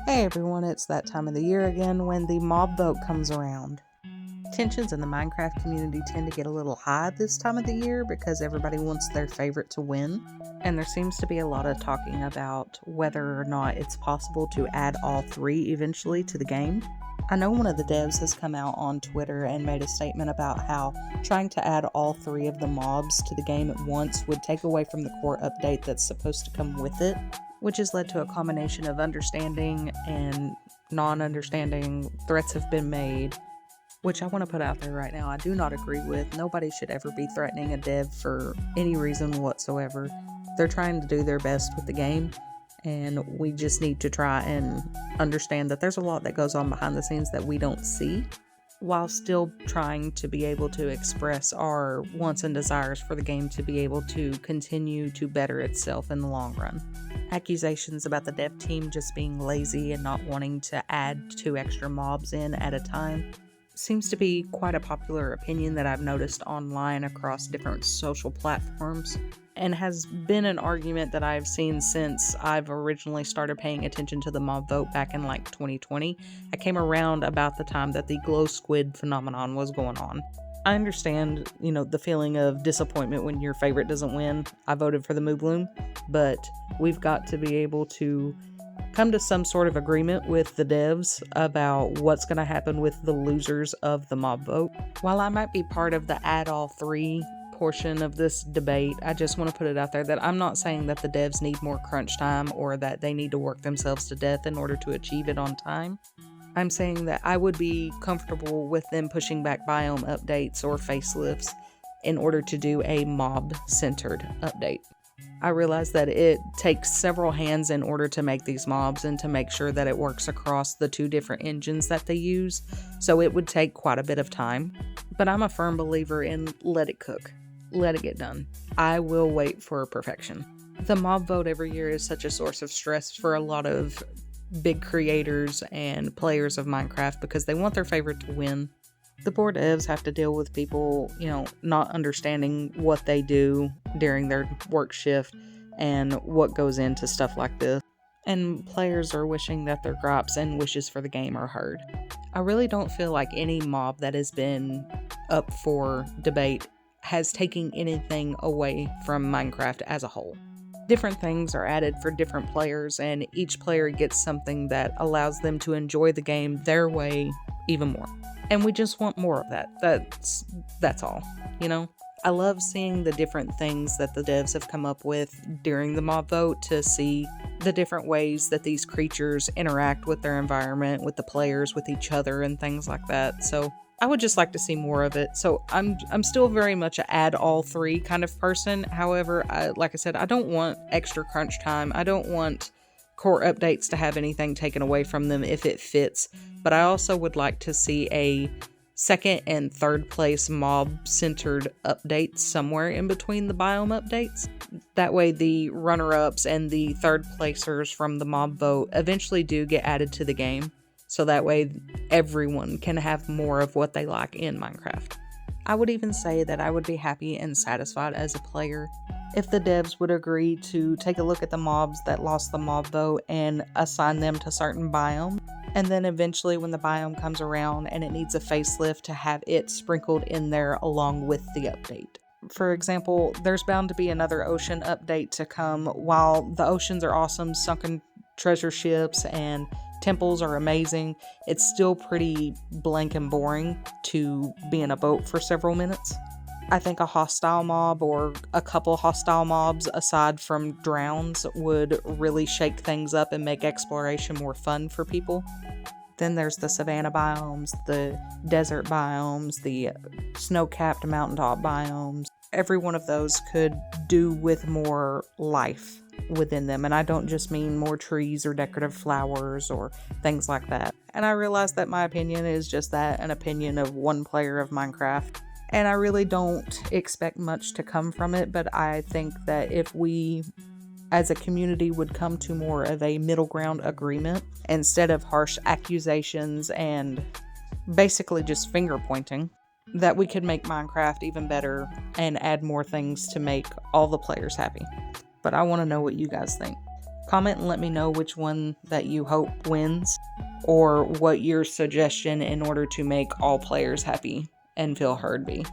Hey everyone, it's that time of the year again when the mob vote comes around. Tensions in the Minecraft community tend to get a little high this time of the year because everybody wants their favorite to win, and there seems to be a lot of talking about whether or not it's possible to add all three eventually to the game. I know one of the devs has come out on Twitter and made a statement about how trying to add all three of the mobs to the game at once would take away from the core update that's supposed to come with it, which has led to a combination of understanding and non-understanding. Threats have been made, which I want to put out there right now I do not agree with. Nobody should ever be threatening a dev for any reason whatsoever. They're trying to do their best with the game, and we just need to try and understand that there's a lot that goes on behind the scenes that we don't see, while still trying to be able to express our wants and desires for the game to be able to continue to better itself in the long run. Accusations about the dev team just being lazy and not wanting to add 2 extra mobs in at a time seems to be quite a popular opinion that I've noticed online across different social platforms, and has been an argument that I've seen since I've originally started paying attention to the mob vote back in 2020. I came around about the time that the Glow Squid phenomenon was going on. I understand, the feeling of disappointment when your favorite doesn't win. I voted for the moobloom, but we've got to be able to come to some sort of agreement with the devs about what's going to happen with the losers of the mob vote. While I might be part of the add all three portion of this debate, I just want to put it out there that I'm not saying that the devs need more crunch time or that they need to work themselves to death in order to achieve it on time. I'm saying that I would be comfortable with them pushing back biome updates or facelifts in order to do a mob-centered update. I realize that it takes several hands in order to make these mobs and to make sure that it works across the 2 different engines that they use, so it would take quite a bit of time. But I'm a firm believer in let it cook. Let it get done. I will wait for perfection. The mob vote every year is such a source of stress for a lot of big creators and players of Minecraft because they want their favorite to win. The poor devs have to deal with people, not understanding what they do during their work shift and what goes into stuff like this. And players are wishing that their gripes and wishes for the game are heard. I really don't feel like any mob that has been up for debate has taken anything away from Minecraft as a whole. Different things are added for different players, and each player gets something that allows them to enjoy the game their way even more. And we just want more of that. That's all, I love seeing the different things that the devs have come up with during the mob vote to see the different ways that these creatures interact with their environment, with the players, with each other, and things like that. So I would just like to see more of it. So I'm still very much a add all three kind of person. However, like I said, I don't want extra crunch time. I don't want core updates to have anything taken away from them if it fits. But I also would like to see a second and third place mob centered updates somewhere in between the biome updates. That way the runner-ups and the third placers from the mob vote eventually do get added to the game. So that way everyone can have more of what they like in Minecraft. I would even say that I would be happy and satisfied as a player if the devs would agree to take a look at the mobs that lost the mob vote and assign them to certain biomes. And then eventually when the biome comes around and it needs a facelift, to have it sprinkled in there along with the update. For example, there's bound to be another ocean update to come. While the oceans are awesome, sunken treasure ships and temples are amazing, it's still pretty blank and boring to be in a boat for several minutes. I think a hostile mob or a couple hostile mobs aside from drowns would really shake things up and make exploration more fun for people. Then there's the savanna biomes, the desert biomes, the snow-capped mountaintop biomes. Every one of those could do with more life within them, and I don't just mean more trees or decorative flowers or things like that. And I realize that my opinion is just that, an opinion of one player of Minecraft, and I really don't expect much to come from it, but I think that if we as a community would come to more of a middle ground agreement instead of harsh accusations and basically just finger pointing, that we could make Minecraft even better and add more things to make all the players happy. But I want to know what you guys think. Comment and let me know which one that you hope wins, or what your suggestion in order to make all players happy and feel heard be.